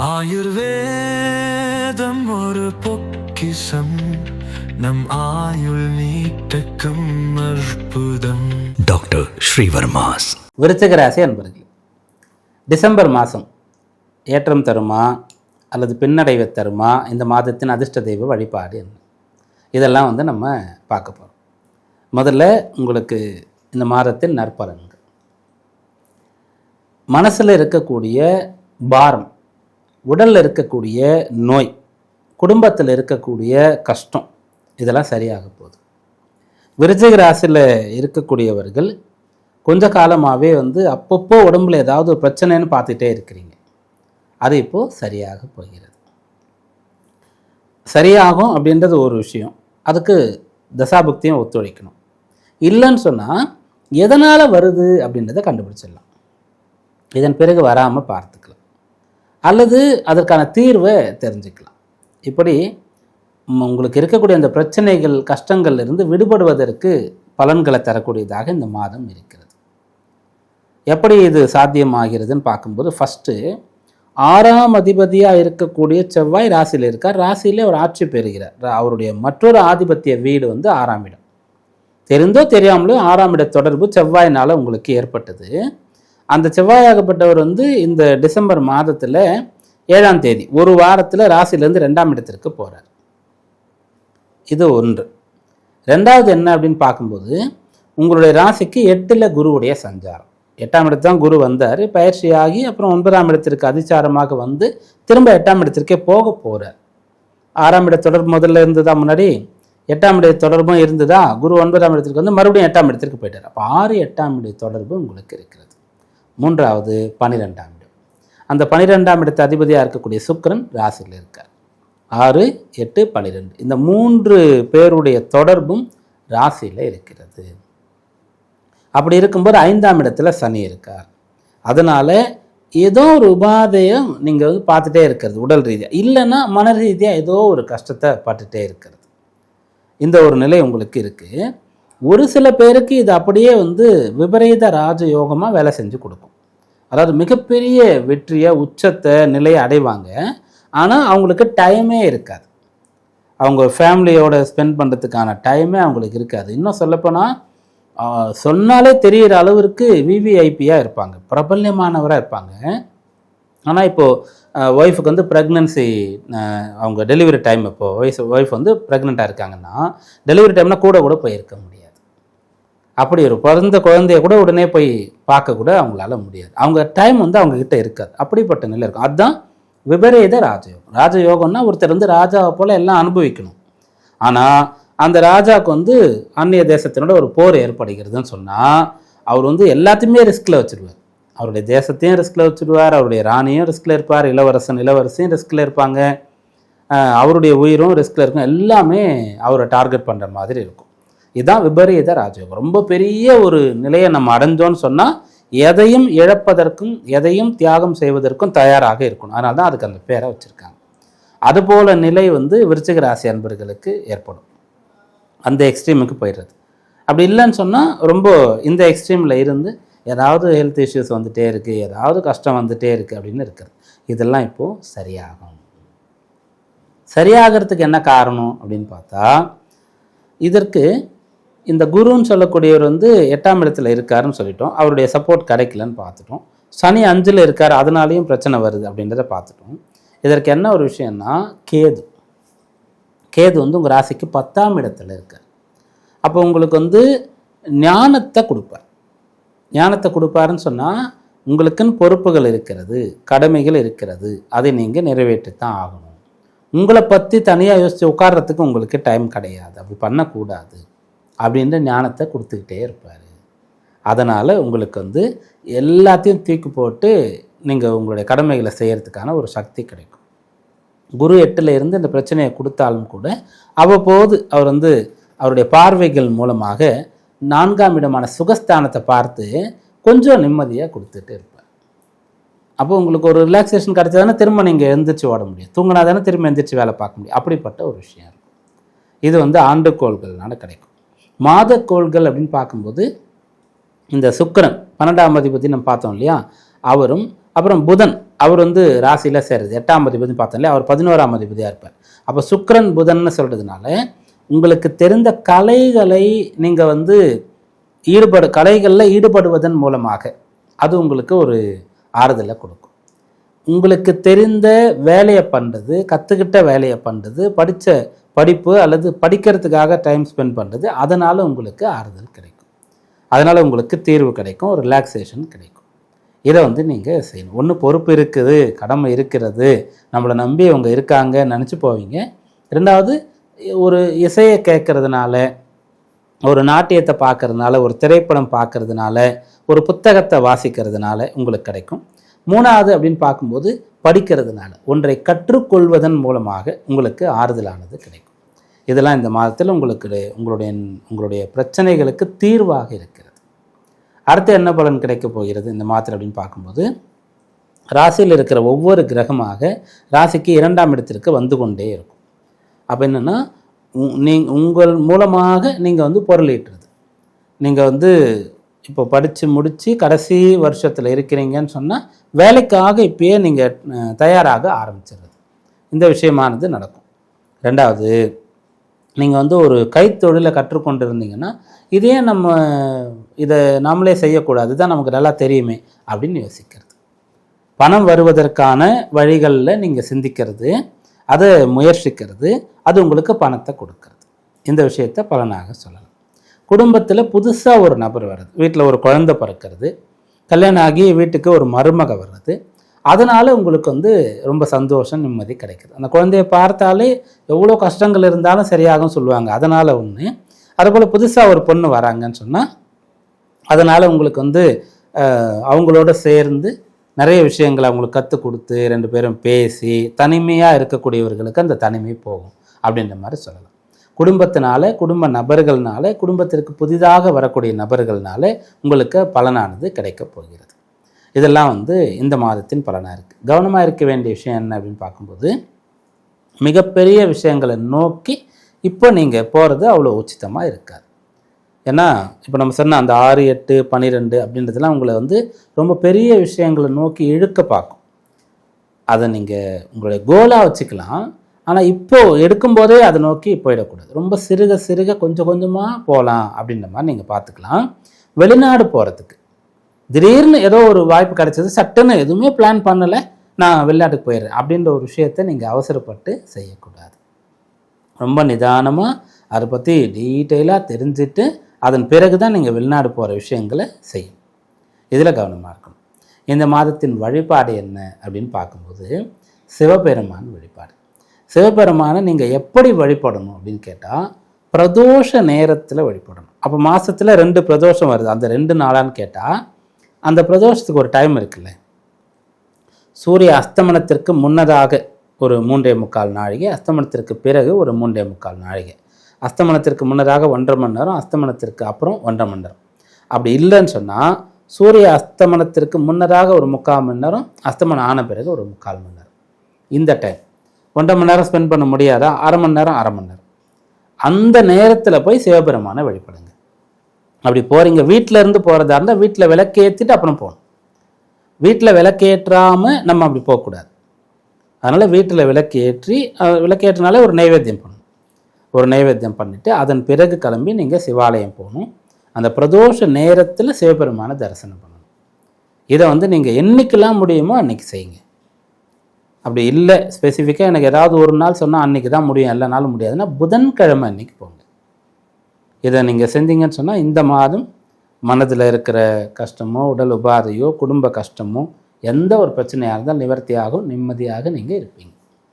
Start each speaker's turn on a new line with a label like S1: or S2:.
S1: ஆயுர்வேதம் ஒரு பொக்கிஷம், நம் ஆயுள் நீட்டக்கும் அற்புதம். டாக்டர் ஸ்ரீவர்மாஸ்.
S2: விருச்சிக ராசி அன்பர்கள், டிசம்பர் மாதம் ஏற்றம் தருமா அல்லது பின்னடைவை தருமா? இந்த மாதத்தின் அதிர்ஷ்ட தெய்வ வழிபாடு என்ன? இதெல்லாம் நம்ம பார்க்க போகிறோம். முதல்ல உங்களுக்கு இந்த மாதத்தின் நற்பலன்கள். மனசில் இருக்கக்கூடிய பாரம், உடலில் இருக்கக்கூடிய நோய், குடும்பத்தில் இருக்கக்கூடிய கஷ்டம், இதெல்லாம் சரியாக போகுது. விருச்சிக ராசியில் இருக்கக்கூடியவர்கள் கொஞ்ச காலமாகவே அப்பப்போ உடம்புல ஏதாவது ஒரு பிரச்சனைன்னு பார்த்துட்டே இருக்கிறீங்க. அது இப்போது சரியாக போகிறது. சரியாகும் அப்படின்றது ஒரு விஷயம். அதுக்கு தசாபுக்தியும் ஒத்துழைக்கணும். இல்லைன்னு சொன்னால் எதனால் வருது அப்படின்றத கண்டுபிடிச்சிடலாம். இதன் பிறகு வராமல் பார்த்துக்கலாம், அல்லது அதற்கான தீர்வை தெரிஞ்சுக்கலாம். இப்படி உங்களுக்கு இருக்கக்கூடிய அந்த பிரச்சனைகள், கஷ்டங்கள்ல இருந்து விடுபடுவதற்கு பலன்களை தரக்கூடியதாக இந்த மாதம் இருக்கிறது. எப்படி இது சாத்தியமாகிறதுன்னு பார்க்கும்போது, ஃபஸ்ட்டு 6ஆம் அதிபதியாக இருக்கக்கூடிய செவ்வாய் ராசியில் இருக்கார். ராசியிலே அவர் ஆட்சி பெறுகிறார். அவருடைய மற்றொரு ஆதிபத்திய வீடு 6ஆம் இடம். தெரிந்தோ தெரியாமலோ 6ஆம் இட தொடர்பு செவ்வாயினால் உங்களுக்கு ஏற்பட்டது. அந்த செவ்வாயாகப்பட்டவர் இந்த டிசம்பர் மாதத்தில் 7ஆம் தேதி ஒரு வாரத்தில் ராசியிலேருந்து 2ஆம் இடத்திற்கு போகிறார். இது ஒன்று. ரெண்டாவது என்ன அப்படின்னு பார்க்கும்போது, உங்களுடைய ராசிக்கு 8ல் குருவுடைய சஞ்சாரம். 8ஆம் இடத்து தான் குரு வந்தார், பயிற்சியாகி அப்புறம் 9ஆம் இடத்திற்கு அதிச்சாரமாக திரும்ப 8ஆம் இடத்திற்கே போக போகிறார். 6ஆம் இட தொடர்பு முதல்ல இருந்ததா, முன்னாடி 8ஆம் இட தொடர்பும் இருந்ததா, குரு 9ஆம் இடத்திற்கு மறுபடியும் 8ஆம் இடத்திற்கு போயிட்டார். அப்போ 6, 8ஆம் இட தொடர்பு உங்களுக்கு இருக்கிறது. மூன்றாவது 12ஆம் இடம். அந்த 12ஆம் இடத்து அதிபதியாக இருக்கக்கூடிய சுக்கிரன் ராசியில் இருக்கார். 6, 8, 12 இந்த 3 பேருடைய தொடர்பும் ராசியில் இருக்கிறது. அப்படி இருக்கும்போது 5ஆம் இடத்துல சனி இருக்கார். அதனால் ஏதோ ஒரு உபாதையம் நீங்கள் பார்த்துட்டே இருக்கிறது, உடல் ரீதியாக இல்லைன்னா மன ரீதியாக ஏதோ ஒரு கஷ்டத்தை பட்டுட்டே இருக்கிறது. இந்த ஒரு நிலை உங்களுக்கு இருக்குது. ஒரு சில பேருக்கு இது அப்படியே விபரீத ராஜயோகமாக வேலை செஞ்சு கொடுக்கும். அதாவது மிகப்பெரிய வெற்றியை, உச்சத்தை, நிலையை அடைவாங்க. ஆனால் அவங்களுக்கு டைமே இருக்காது. அவங்க ஃபேமிலியோட ஸ்பெண்ட் பண்ணுறதுக்கான டைமே அவங்களுக்கு இருக்காது. இன்னும் சொல்லப்போனால் சொன்னாலே தெரிகிற அளவிற்கு விவிஐபியாக இருப்பாங்க, பிரபல்யமானவராக இருப்பாங்க. ஆனால் இப்போது ஒய்ஃபுக்கு ப்ரெக்னன்சி, அவங்க டெலிவரி டைம், இப்போது ஒய்ஃப் ப்ரெக்னெண்ட்டாக இருக்காங்கன்னா டெலிவரி டைம்னால் கூட போயிருக்க முடியாது. அப்படி ஒரு பிறந்த குழந்தைய கூட உடனே போய் பார்க்க கூட அவங்களால முடியாது. அவங்க டைம் அவங்கக்கிட்ட இருக்காது. அப்படிப்பட்ட நிலை இருக்கும். அதுதான் விபரீத ராஜயோகம். ராஜயோகம்னா ஒருத்தர் ராஜாவை போல் எல்லாம் அனுபவிக்கணும். ஆனால் அந்த ராஜாவுக்கு அந்நிய தேசத்தினோட ஒரு போர் ஏற்படுகிறதுன்னு சொன்னால் அவர் எல்லாத்தையுமே ரிஸ்கில் வச்சுருவார். அவருடைய தேசத்தையும் ரிஸ்கில் வச்சுடுவார், அவருடைய ராணியும் ரிஸ்கில் இருப்பார், இளவரசியும் ரிஸ்கில் இருப்பாங்க, அவருடைய உயிரும் ரிஸ்கில் இருக்கும். எல்லாமே அவரை டார்கெட் பண்ணுற மாதிரி இருக்கும். இதுதான் விபரீத ராஜயோகம். ரொம்ப பெரிய ஒரு நிலையை நம்ம அடைஞ்சோன்னு சொன்னால் எதையும் இழப்பதற்கும் எதையும் தியாகம் செய்வதற்கும் தயாராக இருக்கணும். அதனால தான் அதுக்கு அந்த பேரை வச்சுருக்காங்க. அதுபோல் நிலை விருச்சிக ராசி அன்பர்களுக்கு ஏற்படும். அந்த எக்ஸ்ட்ரீமுக்கு போயிடுறது. அப்படி இல்லைன்னு சொன்னால் ரொம்ப இந்த எக்ஸ்ட்ரீமில் இருந்து ஏதாவது ஹெல்த் இஷ்யூஸ் வந்துகிட்டே இருக்குது, ஏதாவது கஷ்டம் வந்துகிட்டே இருக்குது அப்படின்னு இருக்கிறது. இதெல்லாம் இப்போது சரியாகும். சரியாகிறதுக்கு என்ன காரணம் அப்படின்னு பார்த்தா, இதற்கு இந்த குருன்னு சொல்லக்கூடியவர் 8ஆம் இடத்துல இருக்காருன்னு சொல்லிட்டோம். அவருடைய சப்போர்ட் கிடைக்கலன்னு பார்த்துட்டோம். சனி 5ல் இருக்கார், அதனாலேயும் பிரச்சனை வருது அப்படின்றத பார்த்துட்டோம். இதற்கு என்ன ஒரு விஷயம்னா, கேது உங்கள் ராசிக்கு 10ஆம் இடத்துல இருக்கார். அப்போ உங்களுக்கு ஞானத்தை கொடுப்பார். ஞானத்தை கொடுப்பாருன்னு சொன்னால் உங்களுக்குன்னு பொறுப்புகள் இருக்கிறது, கடமைகள் இருக்கிறது, அதை நீங்கள் நிறைவேற்றித்தான் ஆகணும். உங்களை பற்றி தனியாக யோசித்து உட்கார்றதுக்கு உங்களுக்கு டைம் கிடையாது, அப்படி பண்ணக்கூடாது அப்படின்ற ஞானத்தை கொடுத்துக்கிட்டே இருப்பார். அதனால் உங்களுக்கு எல்லாத்தையும் தூக்கி போட்டு நீங்கள் உங்களுடைய கடமைகளை செய்கிறதுக்கான ஒரு சக்தி கிடைக்கும். குரு 8ல் இருந்து இந்த பிரச்சனையை கொடுத்தாலும் கூட அவ்வப்போது அவர் அவருடைய பார்வைகள் மூலமாக 4ஆம் இடமான சுகஸ்தானத்தை பார்த்து கொஞ்சம் நிம்மதியாக கொடுத்துட்டு இருப்பார். அப்போ உங்களுக்கு ஒரு ரிலாக்ஸேஷன் கிடைச்சதானே திரும்ப நீங்கள் எந்திரிச்சு ஓட முடியும், தூங்கினா தானே திரும்ப எந்திரிச்சு வேலை பார்க்க முடியும். அப்படிப்பட்ட ஒரு விஷயம் இருக்கும். இது ஆண்டுகோள்கள்னால கிடைக்கும். மாதக்கோள்கள் அப்படின்னு பார்க்கும்போது இந்த சுக்கிரன் 12ஆம் அதிபதி நம்ம பார்த்தோம் இல்லையா, அவரும் அப்புறம் புதன் அவர் வந்து ராசியில் சேருது. 8ஆம் அதிபதி பார்த்தோம்ல, அவர் 11ஆம் அதிபதியாக இருப்பார். அப்போ சுக்கிரன் புதன்னு சொல்கிறதுனால உங்களுக்கு தெரிந்த கலைகளை நீங்கள் வந்து கலைகளில் ஈடுபடுவதன் மூலமாக அது உங்களுக்கு ஒரு ஆறுதலை கொடுக்கும். உங்களுக்கு தெரிந்த வேலையை பண்ணுறது, கற்றுக்கிட்ட வேலையை பண்ணுறது, படித்த படிப்பு அல்லது படிக்கிறதுக்காக டைம் ஸ்பெண்ட் பண்ணுறது, அதனால் உங்களுக்கு ஆறுதல் கிடைக்கும். அதனால் உங்களுக்கு தீர்வு கிடைக்கும், ஒரு ரிலாக்ஸேஷன் கிடைக்கும். இதை வந்து நீங்கள் செய்யணும். ஒன்று பொறுப்பு இருக்குது, கடமை இருக்கிறது, நம்மளை நம்பி அவங்க இருக்காங்கன்னு நினச்சி போவீங்க. ரெண்டாவது ஒரு இசையை கேட்கறதுனால, ஒரு நாட்டியத்தை பார்க்கறதுனால, ஒரு திரைப்படம் பார்க்கறதுனால, ஒரு புத்தகத்தை வாசிக்கிறதுனால உங்களுக்கு கிடைக்கும். மூணாவது அப்படின்னு பார்க்கும்போது படிக்கிறதுனால, ஒன்றை கற்றுக்கொள்வதன் மூலமாக உங்களுக்கு ஆறுதலானது கிடைக்கும். இதெல்லாம் இந்த மாதத்தில் உங்களுடைய பிரச்சனைகளுக்கு தீர்வாக இருக்கிறது. அடுத்து என்ன பலன் கிடைக்க போகிறது இந்த மாதத்தில் அப்படின்னு பார்க்கும்போது, ராசியில் இருக்கிற ஒவ்வொரு கிரகமாக ராசிக்கு 2ஆம் இடத்திற்கு வந்து கொண்டே இருக்கும். அப்போ என்னென்னா, உங்கள் மூலமாக நீங்கள் வந்து பொருள் ஈட்டுறது. நீங்கள் வந்து இப்போ படித்து முடித்து கடைசி வருஷத்தில் இருக்கிறீங்கன்னு சொன்னால் வேலைக்காக இப்பயே நீங்கள் தயாராக ஆரம்பிச்சிடுறது. இந்த விஷயமானது நடக்கும். ரெண்டாவது, நீங்கள் வந்து ஒரு கைத்தொழிலை கற்றுக்கொண்டு இருந்தீங்கன்னா, இதை நாமளே செய்யக்கூடாது, தான் நமக்கு நல்லா தெரியுமே அப்படின்னு யோசிக்கிறது. பணம் வருவதற்கான வழிகளில் நீங்கள் சிந்திக்கிறது, அதை முயற்சிக்கிறது, அது உங்களுக்கு பணத்தை கொடுக்கறது. இந்த விஷயத்தை பலனாக சொல்லலாம். குடும்பத்தில் புதுசாக ஒரு நபர் வர்றது, வீட்டில் ஒரு குழந்தை பிறக்கிறது, கல்யாணம் ஆகி வீட்டுக்கு ஒரு மருமக வர்றது, அதனால் உங்களுக்கு வந்து ரொம்ப சந்தோஷம், நிம்மதி கிடைக்குது. அந்த குழந்தைய பார்த்தாலே எவ்வளோ கஷ்டங்கள் இருந்தாலும் சரியாகும் சொல்லுவாங்க. அதனால் ஒன்று. அதுபோல் புதுசாக ஒரு பொண்ணு வராங்கன்னு சொன்னால் அதனால் உங்களுக்கு வந்து அவங்களோட சேர்ந்து நிறைய விஷயங்களை அவங்களுக்கு கற்றுக் கொடுத்து 2 பேரும் பேசி தனிமையாக இருக்கக்கூடியவர்களுக்கு அந்த தனிமை போகும் அப்படின்ற மாதிரி சொல்லலாம். குடும்பத்தினால, குடும்ப நபர்கள்னால, குடும்பத்திற்கு புதிதாக வரக்கூடிய நபர்கள்னால உங்களுக்கு பலனானது கிடைக்கப் போகிறது. இதெல்லாம் வந்து இந்த மாதத்தின் பலனாக இருக்குது. கவனமாக இருக்க வேண்டிய விஷயம் என்ன அப்படின்னு பார்க்கும்போது, மிகப்பெரிய விஷயங்களை நோக்கி இப்போ நீங்கள் போகிறது அவ்வளோ உச்சிதமாக இருக்காது. ஏன்னா இப்போ நம்ம சொன்ன அந்த 6, 8, 12 அப்படின்றதுலாம் உங்களை வந்து ரொம்ப பெரிய விஷயங்களை நோக்கி இழுக்க பார்க்கும். அதை நீங்கள் உங்களுடைய கோலாக வச்சுக்கலாம். ஆனால் இப்போது எடுக்கும்போதே அதை நோக்கி போயிடக்கூடாது. ரொம்ப சிறுக சிறுக கொஞ்சம் கொஞ்சமாக போகலாம் அப்படின்ற மாதிரி நீங்கள் பார்த்துக்கலாம். வெளிநாடு போகிறதுக்கு திடீர்னு ஏதோ ஒரு வாய்ப்பு கிடைச்சது, சட்டுன்னு எதுவுமே பிளான் பண்ணலை, நான் வெளிநாட்டுக்கு போயிடுறேன் அப்படின்ற ஒரு விஷயத்தை நீங்கள் அவசரப்பட்டு செய்யக்கூடாது. ரொம்ப நிதானமாக அதை பற்றி டீட்டெயிலாக தெரிஞ்சுட்டு அதன் பிறகு தான் நீங்கள் வெளிநாடு போகிற விஷயங்களை செய்யும். இதில் கவனமாக இருக்கணும். இந்த மாதத்தின் வழிபாடு என்ன அப்படின்னு பார்க்கும்போது, சிவபெருமான் வழிபாடு. சிவபெருமானை நீங்கள் எப்படி வழிபடணும் அப்படின்னு கேட்டால், பிரதோஷ நேரத்தில் வழிபடணும். அப்போ மாதத்தில் 2 பிரதோஷம் வருது, அந்த 2 நாளான்னு கேட்டால் அந்த பிரதோஷத்துக்கு ஒரு டைம் இருக்குல்ல. சூரிய அஸ்தமனத்திற்கு முன்னதாக ஒரு 3.25 நாழிகை, அஸ்தமனத்திற்கு பிறகு ஒரு 3.25 நாழிகை. அஸ்தமனத்திற்கு முன்னதாக 1.5 மணி நேரம், அஸ்தமனத்திற்கு அப்புறம் 1.5 மணி நேரம். அப்படி இல்லைன்னு சொன்னால் சூரிய அஸ்தமனத்திற்கு முன்னதாக ஒரு 3/4 மணி நேரம், அஸ்தமனம் ஆன பிறகு ஒரு 3/4 மணி நேரம். இந்த டைம் 1.5 மணி நேரம் ஸ்பெண்ட் பண்ண முடியாதா? 1/2 மணி நேரம், 1/2 மணி நேரம். அந்த நேரத்தில் போய் சிவபெருமானை வழிபடுங்க. அப்படி போகிறீங்க, வீட்டில் இருந்து போகிறதா இருந்தால் வீட்டில் விளக்கேற்றிட்டு அப்புறம் போகணும். வீட்டில் விளக்கேற்றாமல் நம்ம அப்படி போகக்கூடாது. அதனால் வீட்டில் விளக்கேற்றினாலே ஒரு நைவேத்தியம் பண்ணணும். ஒரு நைவேத்தியம் பண்ணிவிட்டு அதன் பிறகு கிளம்பி நீங்கள் சிவாலயம் போகணும். அந்த பிரதோஷ நேரத்தில் சிவபெருமானை தரிசனம் பண்ணணும். இதை வந்து நீங்கள் என்றைக்கெல்லாம் முடியுமோ அன்றைக்கி செய்யுங்க. அப்படி இல்லை ஸ்பெசிஃபிக்காக எனக்கு ஏதாவது ஒரு நாள் சொன்னால் அன்றைக்கி தான் முடியும், எல்லா நாளும் முடியாதுன்னா புதன்கிழமை அன்றைக்கி போங்க. இதை நீங்கள் செஞ்சீங்கன்னு சொன்னால் இந்த மாதம் மனதில் இருக்கிற கஷ்டமோ, உடல் உபாதையோ, குடும்ப கஷ்டமோ, எந்த ஒரு பிரச்சனையாக இருந்தாலும் நிவர்த்தியாகும், நிம்மதியாக நீங்கள் இருப்பீங்க.